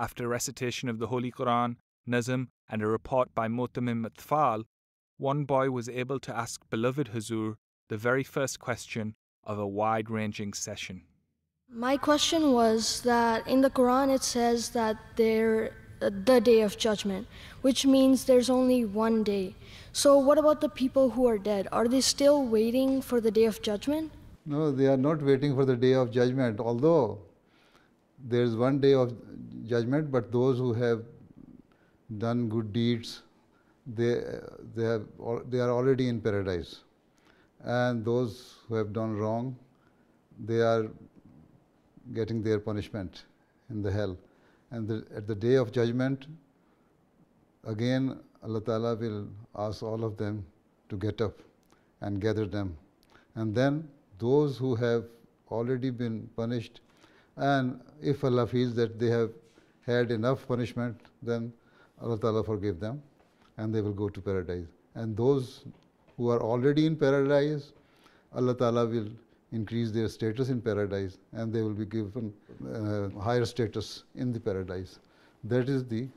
after recitation of the Holy Quran, Nazm, and a report by Moment-Mulaqats, one boy was able to ask beloved Hazur the very first question of a wide-ranging session. My question was that in the Quran it says that the day of judgment, which means there's only one day. So what about the people who are dead? Are they still waiting for the day of judgment? No, they are not waiting for the day of judgment, although there is one day of judgment, but those who have done good deeds, they are already in paradise. And those who have done wrong, they are getting their punishment in the hell. And at the day of judgment, again, Allah Ta'ala will ask all of them to get up and gather them. And then those who have already been punished, and if Allah feels that they have had enough punishment, then Allah Ta'ala forgive them and they will go to paradise. And those who are already in paradise, Allah Ta'ala will increase their status in paradise and they will be given higher status in the paradise. That is the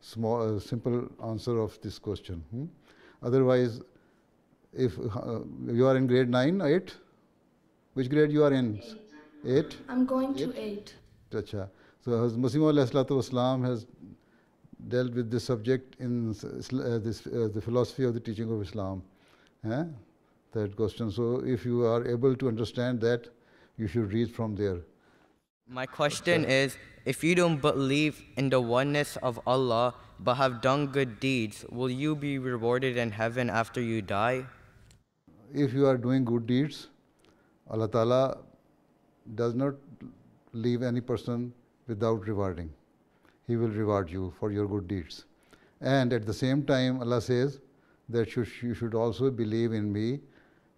simple answer of this question. Otherwise, if you are in grade 9, 8, which grade you are in? 8? I'm going to 8. Achha. So Hazrat Mirza Masroor Ahmad has dealt with this subject in the philosophy of the teaching of Islam. That question. So if you are able to understand that, you should read from there. My question is, if you don't believe in the oneness of Allah but have done good deeds, will you be rewarded in heaven after you die? If you are doing good deeds, Allah Ta'ala does not leave any person without rewarding. He will reward you for your good deeds. And at the same time, Allah says that you should also believe in me,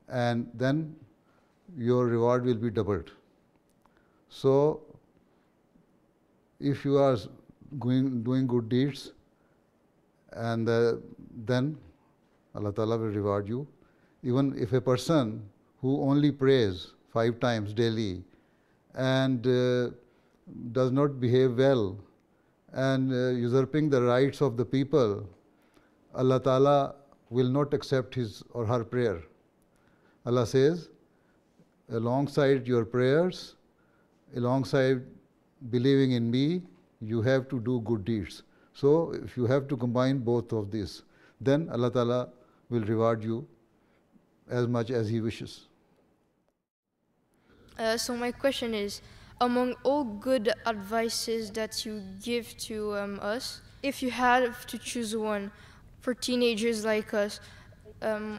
and then your reward will be doubled. So, if you are doing good deeds, and then Allah Ta'ala will reward you. Even if a person who only prays 5 times daily and does not behave well and usurping the rights of the people, Allah Ta'ala will not accept his or her prayer. Allah says, alongside your prayers, alongside believing in me, you have to do good deeds. So if you have to combine both of these, then Allah Ta'ala will reward you as much as He wishes. So my question is, among all good advices that you give to us, if you had to choose one for teenagers like us,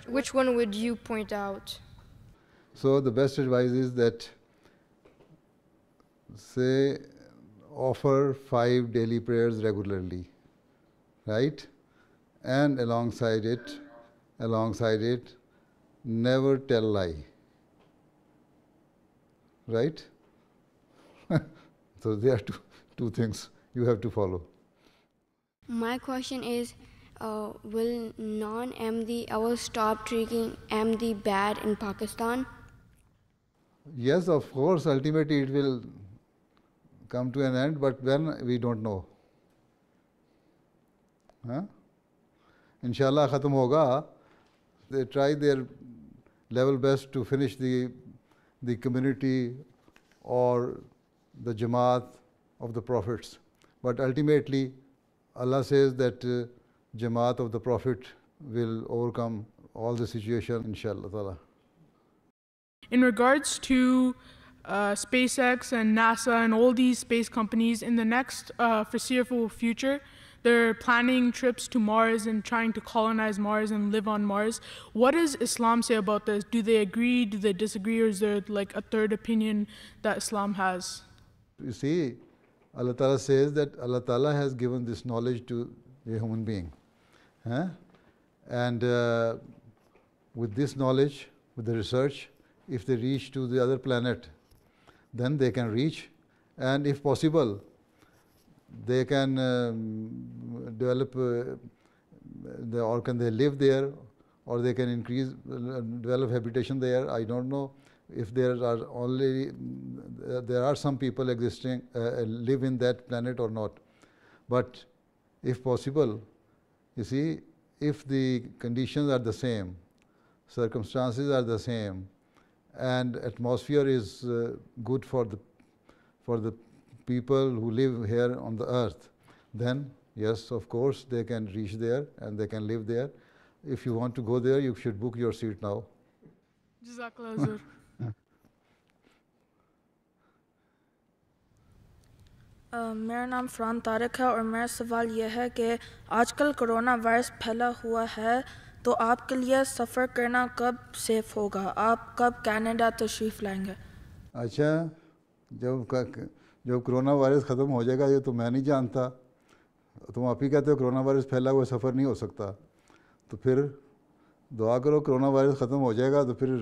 which one would you point out? So the best advice is that, say, offer 5 daily prayers regularly, right? And alongside it, never tell lie, right? So there are two things you have to follow. My question is, will non-Ahmadi ever stop treating Ahmadi bad in Pakistan? Yes, of course, ultimately it will come to an end, but when, we don't know. Inshallah, khatam hoga. They try their level best to finish the community or the Jamaat of the Prophets. But ultimately, Allah says that Jamaat of the Prophet will overcome all the situation, inshallah ta'ala. In regards to SpaceX and NASA and all these space companies, in the next foreseeable future, they're planning trips to Mars and trying to colonize Mars and live on Mars. What does Islam say about this? Do they agree? Do they disagree? Or is there like a third opinion that Islam has? You see, Allah Ta'ala says that Allah Ta'ala has given this knowledge to a human being. And with this knowledge, with the research, if they reach to the other planet, then they can reach, and if possible, they can develop, or can they live there, or they can develop habitation there, I don't know. if there are some people existing live in that planet or not. But if possible, you see, if the conditions are the same, circumstances are the same, and atmosphere is good for the people who live here on the earth, then yes, of course, they can reach there and they can live there. If you want to go there, you should book your seat now. Jazakallah Hazur. میرا نام فرحان طارق ہے اور میرا سوال یہ ہے کہ آج کل کرونا وائرس پھیلا ہوا ہے تو آپ کے لیے سفر کرنا کب سیف ہوگا؟ آپ کب کینیڈا تشریف لائیں گے؟ اچھا، جب کرونا وائرس ختم ہو جائے گا یہ تو میں نہیں جانتا. تم آپ ہی کہتے ہو کرونا وائرس پھیلا ہوا سفر نہیں ہو سکتا، تو پھر دعا کرو کرونا وائرس ختم ہو جائے گا تو پھر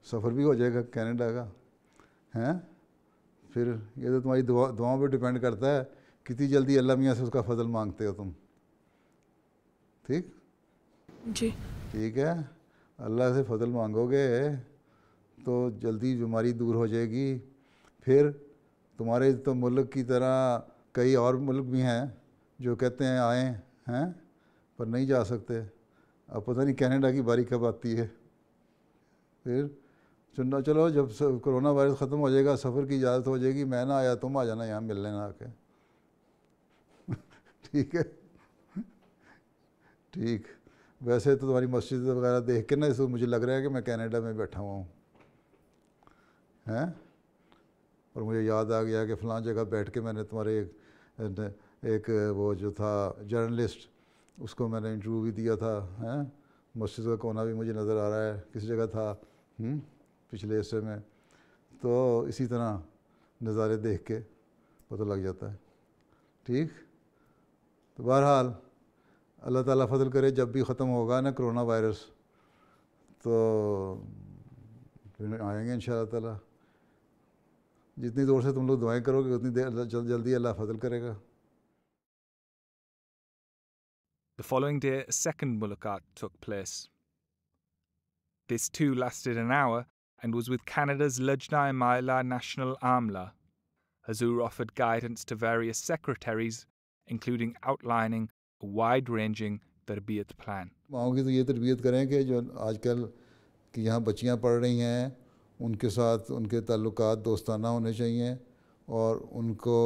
سفر بھی ہو جائے گا کینیڈا کا. ہیں پھر یہ تو تمہاری دعاؤں پہ ڈپینڈ کرتا ہے کتنی جلدی اللہ میاں سے اس کا فضل مانگتے ہو تم. ٹھیک جی ٹھیک ہے، اللہ سے فضل مانگو گے تو جلدی بیماری دور ہو جائے گی. پھر تمہارے تو ملک کی طرح کئی اور ملک بھی ہیں جو کہتے ہیں آئیں ہیں پر نہیں جا سکتے. اب پتہ نہیں کینیڈا کی باری کب آتی ہے. پھر چلو جب کرونا وائرس ختم ہو جائے گا سفر کی اجازت ہو جائے گی، میں نہ آیا تم آ جانا یہاں مل لینا آ کے. ٹھیک ہے ٹھیک. ویسے تو تمہاری مسجد وغیرہ دیکھ کے نا اس کو مجھے لگ رہا ہے کہ میں کینیڈا میں بیٹھا ہوا ہوں ہیں. اور مجھے یاد آ گیا کہ فلاں جگہ بیٹھ کے میں نے تمہارے ایک وہ جو تھا جرنلسٹ اس کو میں نے انٹرویو بھی دیا تھا. ہیں مسجد کا کونا بھی مجھے نظر آ رہا ہے کس جگہ تھا پچھلے حصے میں. تو اسی طرح نظارے دیکھ کے پتہ لگ جاتا ہے. ٹھیک. تو بہرحال اللہ تعالیٰ فضل کرے جب بھی ختم ہوگا نا کرونا وائرس تو پھر آئیں گے انشاءاللہ تعالیٰ. جتنی دور سے تم لوگ دعائیں کرو گے اتنی دیر جلدی اللہ فضل کرے گا. The following day, a second Mulaqat took place. This too lasted an hour and was with Canada's Lajnah اماءاللہ National عاملہ. Hazur offered guidance to various secretaries, including outlining a wide-ranging tarbiyat plan. ماؤں کی تو یہ تربیت کریں کہ جو آج کل کہ یہاں بچیاں پڑھ رہی ہیں ان کے ساتھ ان کے تعلقات دوستانہ ہونے چاہیے، اور ان کو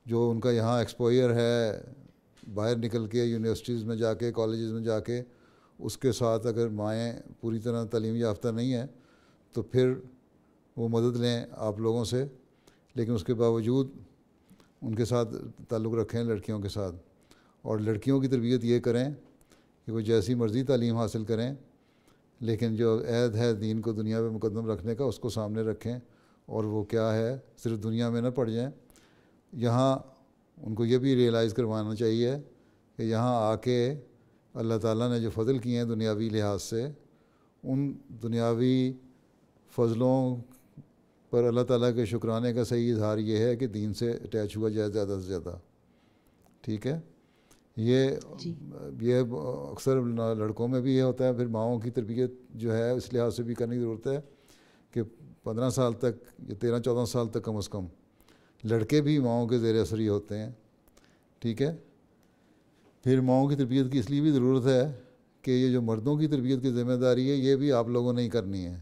جو ان کا یہاں ایکسپوئر ہے باہر نکل کے یونیورسٹیز میں جا کے کالجز میں جا کے اس کے ساتھ اگر مائیں پوری طرح تعلیم یافتہ نہیں ہیں تو پھر وہ مدد لیں آپ لوگوں سے، لیکن اس کے باوجود ان کے ساتھ تعلق رکھیں لڑکیوں کے ساتھ. اور لڑکیوں کی تربیت یہ کریں کہ وہ جیسی مرضی تعلیم حاصل کریں لیکن جو عہد ہے دین کو دنیا میں مقدم رکھنے کا اس کو سامنے رکھیں، اور وہ کیا ہے صرف دنیا میں نہ پڑ جائیں. یہاں ان کو یہ بھی ریئلائز کروانا چاہیے کہ یہاں آ کے اللہ تعالیٰ نے جو فضل کیے ہیں دنیاوی لحاظ سے ان دنیاوی فضلوں پر اللہ تعالیٰ کے شکرانے کا صحیح اظہار یہ ہے کہ دین سے اٹیچ ہوا جائے زیادہ سے زیادہ. ٹھیک ہے. یہ اکثر لڑکوں میں بھی یہ ہوتا ہے. پھر ماؤں کی تربیت جو ہے اس لحاظ سے بھی کرنے کی ضرورت ہے کہ 15 سال تک یا 13-14 سال تک کم از کم لڑکے بھی ماؤں کے زیر اثر ہی ہوتے ہیں. ٹھیک ہے. پھر ماؤں کی تربیت کی اس لیے بھی ضرورت ہے کہ یہ جو مردوں کی تربیت کی ذمہ داری ہے یہ بھی آپ لوگوں نے ہی کرنی ہے.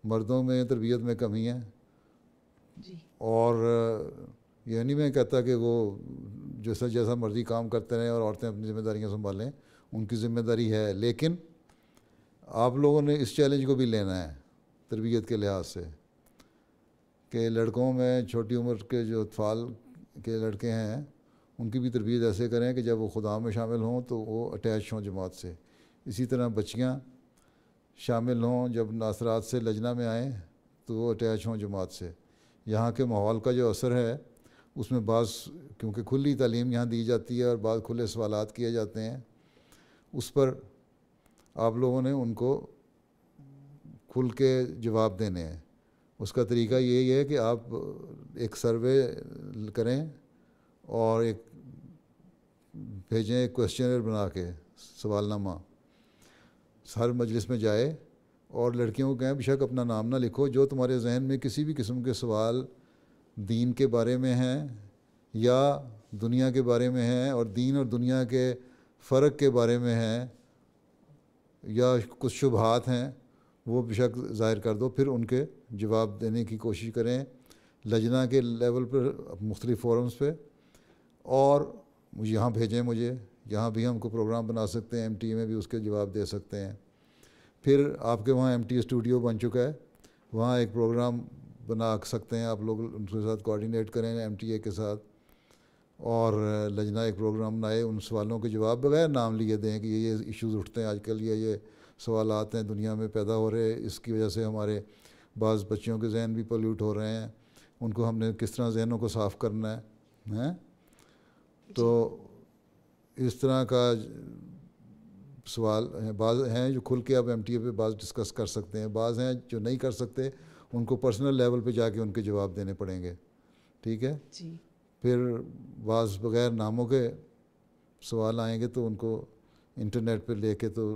مردوں میں تربیت میں کمی ہے. اور یہ نہیں میں کہتا کہ وہ جیسا مرضی کام کرتے رہیں اور عورتیں اپنی ذمہ داریاں سنبھالیں، ان کی ذمہ داری ہے، لیکن آپ لوگوں نے اس چیلنج کو بھی لینا ہے تربیت کے لحاظ سے کہ لڑکوں میں چھوٹی عمر کے جو اطفال کے لڑکے ہیں ان کی بھی تربیت ایسے کریں کہ جب وہ خدا میں شامل ہوں تو وہ اٹیچ ہوں جماعت سے. اسی طرح بچیاں شامل ہوں جب ناصرات سے لجنہ میں آئیں تو وہ اٹیچ ہوں جماعت سے. یہاں کے ماحول کا جو اثر ہے اس میں بعض کیونکہ کھلی تعلیم یہاں دی جاتی ہے اور بعض کھلے سوالات کیے جاتے ہیں، اس پر آپ لوگوں نے ان کو کھل کے جواب دینے ہیں. اس کا طریقہ یہی ہے کہ آپ ایک سروے کریں اور ایک بھیجیں ایک کویسچنر بنا کے سوال نامہ ہر مجلس میں جائے اور لڑکیوں کو کہیں بے شک اپنا نام نہ لکھو، جو تمہارے ذہن میں کسی بھی قسم کے سوال دین کے بارے میں ہیں یا دنیا کے بارے میں ہیں اور دین اور دنیا کے فرق کے بارے میں ہیں یا کچھ شبہات ہیں، وہ بے شک ظاہر کر دو، پھر ان کے جواب دینے کی کوشش کریں لجنہ کے لیول پر مختلف فورمز پہ، اور یہاں بھیجیں مجھے، یہاں بھی ہم کو پروگرام بنا سکتے ہیں، ایم ٹی میں بھی اس کے جواب دے سکتے ہیں۔ پھر آپ کے وہاں ایم ٹی اسٹوڈیو بن چکا ہے، وہاں ایک پروگرام بنا سکتے ہیں آپ لوگ، ان کے ساتھ کوآرڈینیٹ کریں ایم ٹی اے کے ساتھ، اور لجنہ ایک پروگرام بنائے، ان سوالوں کے جواب بغیر نام لیے دیں کہ یہ ایشوز اٹھتے ہیں آج کل، یہ سوالات ہیں دنیا میں پیدا ہو رہے، اس کی وجہ سے ہمارے بعض بچوں کے ذہن بھی پولیوٹ ہو رہے ہیں، ان کو ہم نے کس طرح ذہنوں کو صاف کرنا ہے۔ تو اس طرح کا سوال ہیں، بعض ہیں جو کھل کے آپ ایم ٹی اے پہ بعض ڈسکس کر سکتے ہیں، بعض ہیں جو نہیں کر سکتے، ان کو پرسنل لیول پہ جا کے ان کے جواب دینے پڑیں گے، ٹھیک ہے جی۔ پھر بعض بغیر ناموں کے سوال آئیں گے تو ان کو انٹرنیٹ پہ لے کے تو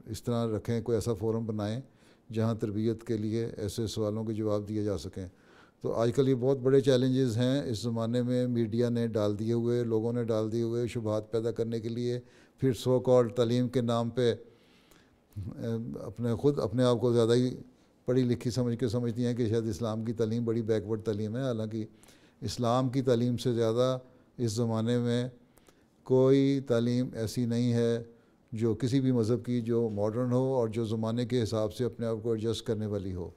اس طرح رکھیں، کوئی ایسا فورم بنائیں جہاں تربیت کے لیے ایسے سوالوں کے جواب دیے جا سکیں۔ تو آج کل یہ بہت بڑے چیلنجز ہیں اس زمانے میں، میڈیا نے ڈال دیے ہوئے، لوگوں نے ڈال دیے ہوئے شبہات پیدا کرنے کے لیے، پھر سو کالڈ تعلیم کے نام پہ اپنے آپ کو زیادہ ہی پڑھی لکھی سمجھتی ہیں کہ شاید اسلام کی تعلیم بڑی بیکورڈ تعلیم ہے، حالانکہ اسلام کی تعلیم سے زیادہ اس زمانے میں کوئی تعلیم ایسی نہیں ہے جو کسی بھی مذہب کی جو ماڈرن ہو اور جو زمانے کے حساب سے اپنے آپ کو ایڈجسٹ کرنے والی ہو۔